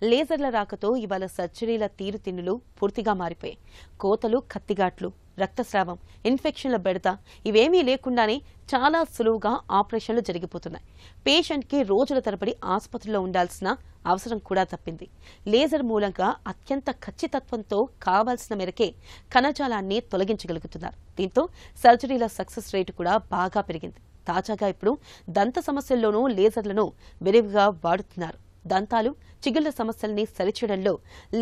లేజర్ల రాకతో ఇవాళ సర్జరీల తీరుతిన్నులు పూర్తిగా మారిపోయాయి. కోతలు, కత్తిగాట్లు, రక్తస్రావం, ఇన్ఫెక్షన్ల బెడద ఇవేమీ లేకుండానే చాలా సులువుగా ఆపరేషన్లు జరిగిపోతున్నాయి. పేషెంట్కి రోజుల తరబడి ఆసుపత్రిలో ఉండాల్సిన అవసరం కూడా తప్పింది. లేజర్ మూలంగా అత్యంత ఖచ్చితత్వంతో కావాల్సిన మేరకే కణజాలాన్ని తొలగించగలుగుతున్నారు. దీంతో సర్జరీల సక్సెస్ రేటు కూడా బాగా పెరిగింది. తాజాగా ఇప్పుడు దంత సమస్యల్లోనూ లేజర్లను విరివిగా వాడుతున్నారు. దంతాలు, చిగుళ్ల సమస్యల్ని సరిచేయడంలో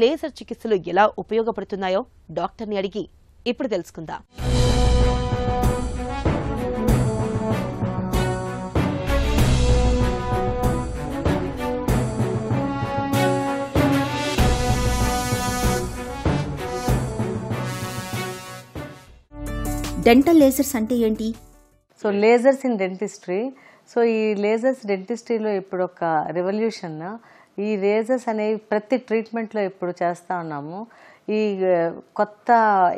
లేజర్ చికిత్సలు ఎలా ఉపయోగపడుతున్నాయో డాక్టర్ని అడిగి ఇప్పుడు తెలుసుకుందాం. డెంటల్ లేజర్స్ అంటే ఏంటి? So lasers in dentistry. So ఈ లేజర్స్ డెంటిస్ట్రీలో ఇప్పుడు ఒక రెవల్యూషన్. ఈ లేజర్స్ అనేవి ప్రతి ట్రీట్మెంట్లో ఇప్పుడు చేస్తూ ఉన్నాము. ఈ కొత్త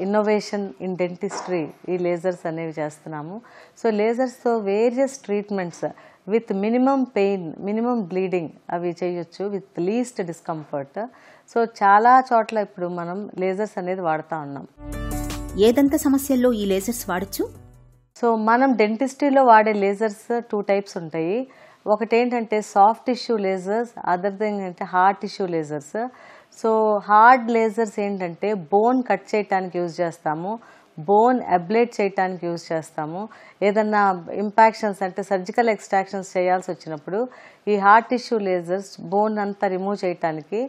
ఇన్నోవేషన్ ఇన్ డెంటిస్ట్రీ ఈ లేజర్స్ అనేవి చేస్తున్నాము. సో లేజర్స్తో various treatments with minimum pain, minimum bleeding అవి చేయొచ్చు విత్ లీస్ట్ డిస్కంఫర్ట్. సో చాలా చోట్ల ఇప్పుడు మనం లేజర్స్ అనేది వాడుతూ ఉన్నాం. ఏ దంత సమస్యల్లో ఈ లేజర్స్ వాడచ్చు? సో మనం డెంటిస్ట్రీలో వాడే లేజర్స్ 2 టైప్స్ ఉంటాయి. ఒకటి ఏంటంటే soft tissue lasers, other thing అంటే hard tissue lasers. So hard lasers ఏంటంటే బోన్ కట్ చేయడానికి యూజ్ చేస్తాము, బోన్ అబ్లేట్ చేయడానికి యూజ్ చేస్తాము. ఏదన్నా ఇంపాక్షన్స్ అంటే సర్జికల్ ఎక్స్ట్రాక్షన్స్ చేయాల్సి వచ్చినప్పుడు ఈ హార్డ్ టిష్యూ లేజర్స్ బోన్ అంతా రిమూవ్ చేయడానికి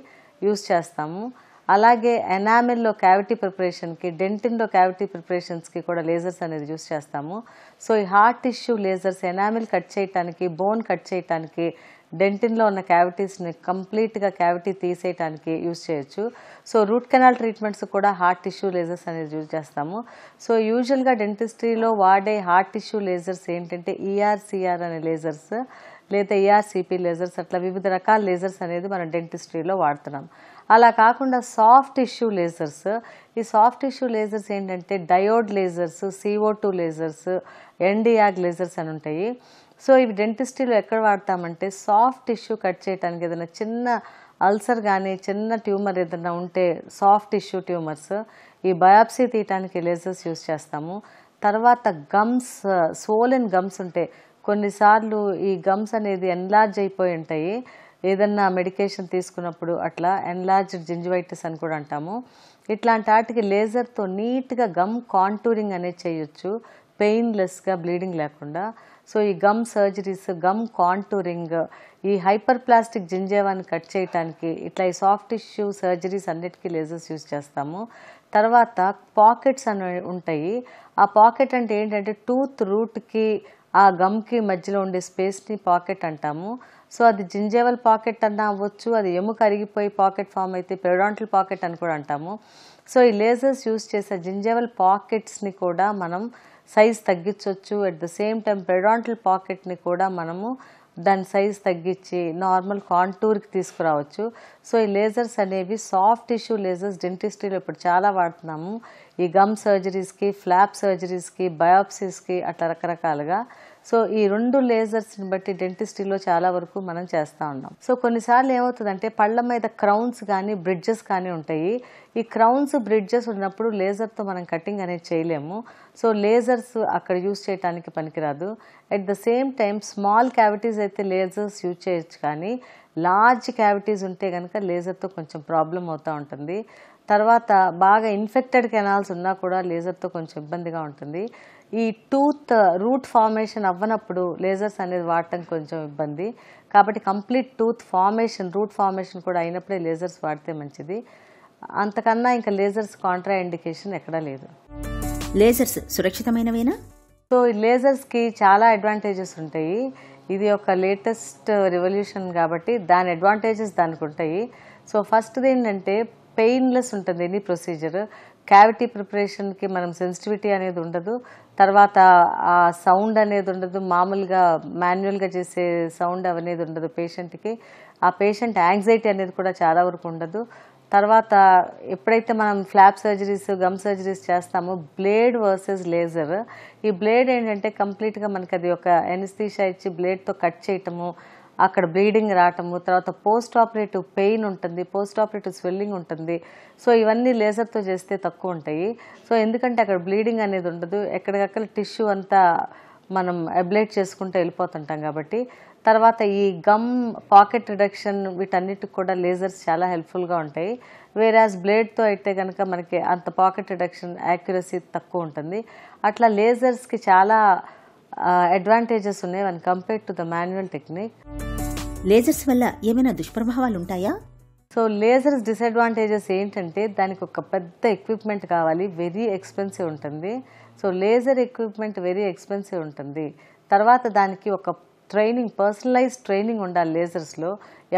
యూజ్ చేస్తాము. అలాగే ఎనామిల్లో క్యావిటీ ప్రిపరేషన్కి, డెంటిన్లో క్యావిటీ ప్రిపరేషన్స్కి కూడా లేజర్స్ అనేది యూజ్ చేస్తాము. సో ఈ hard tissue lasers enamel cut చేయడానికి, బోన్ కట్ చేయడానికి, డెంటిన్లో ఉన్న క్యావిటీస్ని కంప్లీట్గా క్యావిటీ తీసేయడానికి యూజ్ చేయొచ్చు. సో రూట్ కెనాల్ ట్రీట్మెంట్స్ కూడా హార్డ్ టిష్యూ లేజర్స్ అనేది యూజ్ చేస్తాము. సో యూజువల్గా డెంటిస్ట్రీలో వాడే హార్డ్ టిష్యూ లేజర్స్ ఏంటంటే ఈఆర్సిఆర్ అనే లేజర్స్ లేదా ఈఆర్సిపి లేజర్స్, అట్లా వివిధ రకాల లేజర్స్ అనేది మనం డెంటిస్ట్రీలో వాడుతున్నాం. అలా కాకుండా సాఫ్ట్ టిష్యూ లేజర్స్, ఈ సాఫ్ట్ టిష్యూ లేజర్స్ ఏంటంటే diode lasers, CO2 lasers, ND YAG lasers అని ఉంటాయి. సో ఇవి డెంటిస్ట్రీలో ఎక్కడ వాడతామంటే సాఫ్ట్ టిష్యూ కట్ చేయడానికి, ఏదైనా చిన్న అల్సర్ కానీ చిన్న ట్యూమర్ ఏదైనా ఉంటే సాఫ్ట్ టిష్యూ ట్యూమర్స్ ఈ బయాప్సీ తీయటానికి లేజర్స్ యూజ్ చేస్తాము. తర్వాత గమ్స్, సోలెన్ గమ్స్ ఉంటాయి. కొన్నిసార్లు ఈ గమ్స్ అనేది ఎన్లార్జ్ అయిపోయి ఉంటాయి, ఏదన్నా మెడికేషన్ తీసుకున్నప్పుడు అట్లా ఎన్లార్జ్డ్ జింజివైటిస్ అని కూడా అంటాము. ఇట్లాంటి వాటికి లేజర్తో నీట్గా గమ్ కాంటూరింగ్ అనేది చేయొచ్చు పెయిన్లెస్గా, బ్లీడింగ్ లేకుండా. సో ఈ గమ్ సర్జరీస్, గమ్ కాంటూరింగ్, ఈ హైపర్ ప్లాస్టిక్ జింజేవాన్ని కట్ చేయడానికి ఇట్లా ఈ సాఫ్ట్ టిష్యూ సర్జరీస్ అన్నిటికీ లేజర్స్ యూజ్ చేస్తాము. తర్వాత పాకెట్స్ అని ఉంటాయి. ఆ పాకెట్ అంటే ఏంటంటే టూత్ రూట్కి ఆ గమ్కి మధ్యలో ఉండే స్పేస్ని పాకెట్ అంటాము. సో అది జింజేవల్ పాకెట్ అన్నా అవ్వచ్చు, అది ఎముక అరిగిపోయి పాకెట్ ఫామ్ అయితే పెరిడాంటల్ పాకెట్ అని కూడా అంటాము. సో ఈ లేజర్స్ యూజ్ చేసే జింజేవల్ పాకెట్స్ని కూడా మనం సైజ్ తగ్గించవచ్చు. At the same time periodontal పాకెట్ని కూడా మనము దాని సైజ్ తగ్గించి నార్మల్ కాంటూర్కి తీసుకురావచ్చు. సో ఈ లేజర్స్ అనేవి సాఫ్ట్ టిష్యూ లేజర్స్ డెంటిస్ట్రీలో ఇప్పుడు చాలా వాడుతున్నాము. ఈ గమ్ సర్జరీస్కి, ఫ్లాప్ సర్జరీస్కి, బయాప్సీస్కి అట్లా రకరకాలుగా. సో ఈ 2 లేజర్స్ని బట్టి డెంటిస్ట్రీలో చాలా వరకు మనం చేస్తూ ఉన్నాం. సో కొన్నిసార్లు ఏమవుతుందంటే పళ్ళ మీద క్రౌన్స్ కానీ బ్రిడ్జెస్ కానీ ఉంటాయి. ఈ క్రౌన్స్, బ్రిడ్జెస్ ఉన్నప్పుడు లేజర్తో మనం కటింగ్ అనేది చేయలేము. సో లేజర్స్ అక్కడ యూజ్ చేయడానికి పనికిరాదు. At the same time small cavities అయితే లేజర్స్ యూజ్ చేయొచ్చు, కానీ లార్జ్ క్యావిటీస్ ఉంటే కనుక లేజర్తో కొంచెం ప్రాబ్లం అవుతూ ఉంటుంది. తర్వాత బాగా ఇన్ఫెక్టెడ్ కెనాల్స్ ఉన్నా కూడా లేజర్తో కొంచెం ఇబ్బందిగా ఉంటుంది. ఈ టూత్ రూట్ ఫార్మేషన్ అవ్వనప్పుడు లేజర్స్ అనేది వాడటం కొంచెం ఇబ్బంది. కాబట్టి complete tooth formation, root formation కూడా అయినప్పుడే లేజర్స్ వాడితే మంచిది. అంతకన్నా ఇంకా లేజర్స్ కాంట్రా ఇండికేషన్ ఎక్కడా లేదు. లేజర్స్ సురక్షితమైనవేనా? సో ఈ లేజర్స్కి చాలా అడ్వాంటేజెస్ ఉంటాయి. ఇది ఒక లేటెస్ట్ రెవల్యూషన్ కాబట్టి దాని అడ్వాంటేజెస్ దానికి ఉంటాయి. సో ఫస్ట్ది ఏంటంటే పెయిన్లెస్ ఉంటుంది ఎనీ ప్రొసీజర్. క్యావిటీ ప్రిపరేషన్కి మనం సెన్సిటివిటీ అనేది ఉండదు. తర్వాత ఆ సౌండ్ అనేది ఉండదు, మామూలుగా మాన్యువల్గా చేసే సౌండ్ అనేది ఉండదు పేషెంట్కి. ఆ పేషెంట్ యాంగ్జైటీ అనేది కూడా చాలా వరకు ఉండదు. తర్వాత ఎప్పుడైతే మనం ఫ్లాప్ సర్జరీస్, గమ్ సర్జరీస్ చేస్తామో బ్లేడ్ వర్సెస్ లేజర్, ఈ బ్లేడ్ ఏంటంటే కంప్లీట్గా మనకి అది ఒక ఎనస్థీషియా ఇచ్చి బ్లేడ్తో కట్ చేయటము, అక్కడ బ్లీడింగ్ రావటము, తర్వాత పోస్ట్ ఆపరేటివ్ పెయిన్ ఉంటుంది, పోస్ట్ ఆపరేటివ్ స్వెల్లింగ్ ఉంటుంది. సో ఇవన్నీ లేజర్తో చేస్తే తక్కువ ఉంటాయి. సో ఎందుకంటే అక్కడ బ్లీడింగ్ అనేది ఉండదు, ఎక్కడికక్కడ టిష్యూ అంతా మనం అబ్లేట్ చేసుకుంటూ వెళ్ళిపోతుంటాం కాబట్టి. తర్వాత ఈ గమ్ పాకెట్ రిడక్షన్ వీటన్నిటికి కూడా లేజర్స్ చాలా హెల్ప్ఫుల్గా ఉంటాయి. వేరాజ్ బ్లేడ్తో అయితే కనుక మనకి అంత పాకెట్ రిడక్షన్ యాక్యురసీ తక్కువ ఉంటుంది. అట్లా లేజర్స్కి చాలా అడ్వాంటేజెస్ ఉన్నాయి one compare to the manual technique. Lasers వల్ల ఏమైనా దుష్ప్రభావాలు ఉంటాయా? సో లేజర్స్ డిసడ్వాంటేజెస్ ఏంటంటే దానికి ఒక పెద్ద ఎక్విప్మెంట్ కావాలి, వెరీ ఎక్స్పెన్సివ్ ఉంటుంది. So laser equipment very expensive ఉంటుంది. తర్వాత దానికి ఒక పర్సనలైజ్ ట్రైనింగ్ ఉండాలి లేజర్స్లో.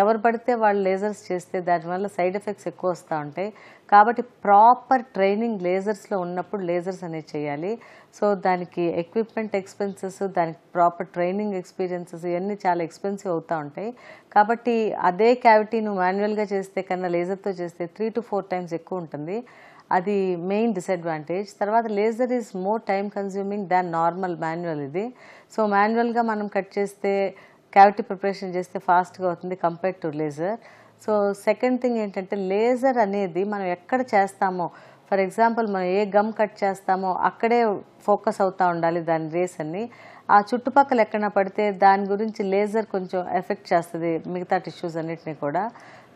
ఎవరు పడితే వాళ్ళు లేజర్స్ చేస్తే దానివల్ల సైడ్ ఎఫెక్ట్స్ ఎక్కువ వస్తూ ఉంటాయి. కాబట్టి ప్రాపర్ ట్రైనింగ్ లేజర్స్లో ఉన్నప్పుడు లేజర్స్ అనేది చేయాలి. సో దానికి ఎక్విప్మెంట్ ఎక్స్పెన్సెస్, దానికి ప్రాపర్ ట్రైనింగ్ ఎక్స్పీరియన్సెస్ ఇవన్నీ చాలా ఎక్స్పెన్సివ్ అవుతూ ఉంటాయి. కాబట్టి అదే క్యావిటీ నువ్వు మాన్యువల్గా చేస్తే కన్నా లేజర్తో చేస్తే 3 to 4 times ఎక్కువ ఉంటుంది. అది మెయిన్ డిసడ్వాంటేజ్. తర్వాత laser is more time consuming than normal manual ఇది. సో మాన్యువల్గా మనం కట్ చేస్తే క్యావిటీ ప్రిపరేషన్ చేస్తే ఫాస్ట్గా అవుతుంది compare to laser. So second thing ఏంటంటే లేజర్ అనేది మనం ఎక్కడ చేస్తామో, ఫర్ ఎగ్జాంపుల్ మనం ఏ గమ్ కట్ చేస్తామో అక్కడే ఫోకస్ అవుతూ ఉండాలి దాని రేస్ అన్ని. ఆ చుట్టుపక్కల ఎక్కడ పడితే దాని గురించి లేజర్ కొంచెం ఎఫెక్ట్ చేస్తుంది మిగతా టిష్యూస్ అన్నిటిని కూడా.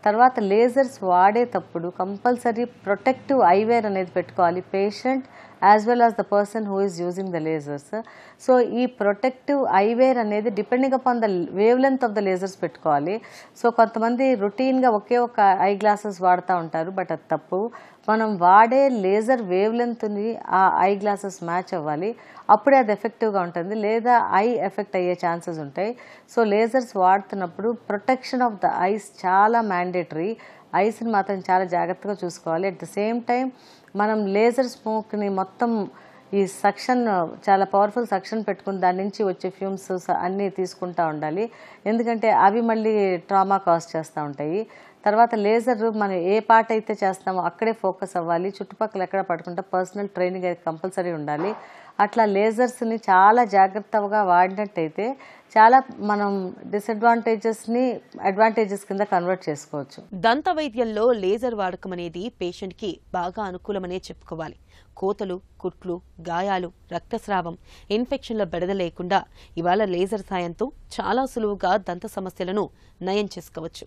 తర్వాత లేజర్స్ వాడేటప్పుడు కంపల్సరీ ప్రొటెక్టివ్ ఐవేర్ అనేది పెట్టుకోవాలి patient as well as the person who is using the lasers. So ఈ ప్రొటెక్టివ్ ఐవేర్ అనేది depending upon the wave length of the lasers పెట్టుకోవాలి. సో కొంతమంది రొటీన్గా ఒకే ఒక ఐ గ్లాసెస్ వాడుతూ ఉంటారు, బట్ అది తప్పు. మనం వాడే లేజర్ వేవ్ లెంత్ని ఆ ఐ గ్లాసెస్ మ్యాచ్ అవ్వాలి, అప్పుడే అది ఎఫెక్టివ్గా ఉంటుంది, లేదా ఐ ఎఫెక్ట్ అయ్యే ఛాన్సెస్ ఉంటాయి. సో లేజర్స్ వాడుతున్నప్పుడు ప్రొటెక్షన్ ఆఫ్ ద ఐస్ చాలా మ్యాండేటరీ. ఐస్ని మాత్రం చాలా జాగ్రత్తగా చూసుకోవాలి. అట్ ద సేమ్ టైం మనం లేజర్ స్మోక్ని మొత్తం ఈ సక్షన్ చాలా పవర్ఫుల్ సక్షన్ పెట్టుకుని దాని నుంచి వచ్చే ఫ్యూమ్స్ అన్నీ తీసుకుంటూ ఉండాలి, ఎందుకంటే అవి మళ్ళీ ట్రామా కాజ్ చేస్తూ ఉంటాయి. తర్వాత లేజర్ మనం ఏ పార్ట్ అయితే చేస్తామో అక్కడే ఫోకస్ అవ్వాలి, చుట్టుపక్కల ఎక్కడ పడుకుంటే పర్సనల్ ట్రైనింగ్ అయితే కంపల్సరీ ఉండాలి. అట్లా లేజర్స్ని చాలా జాగ్రత్తగా వాడినట్టయితే చాలా మనం డిసడ్వాంటేజెస్ని అడ్వాంటేజెస్ కింద కన్వర్ట్ చేసుకోవచ్చు. దంత వైద్యంలో లేజర్ వాడకం అనేది పేషెంట్కి బాగా అనుకూలమనే చెప్పుకోవాలి. కోతలు, కుట్లు, గాయాలు, రక్తస్రావం, ఇన్ఫెక్షన్ల బెడద లేకుండా ఇవాళ లేజర్ సాయంతో చాలా సులువుగా దంత సమస్యలను నయం చేసుకోవచ్చు.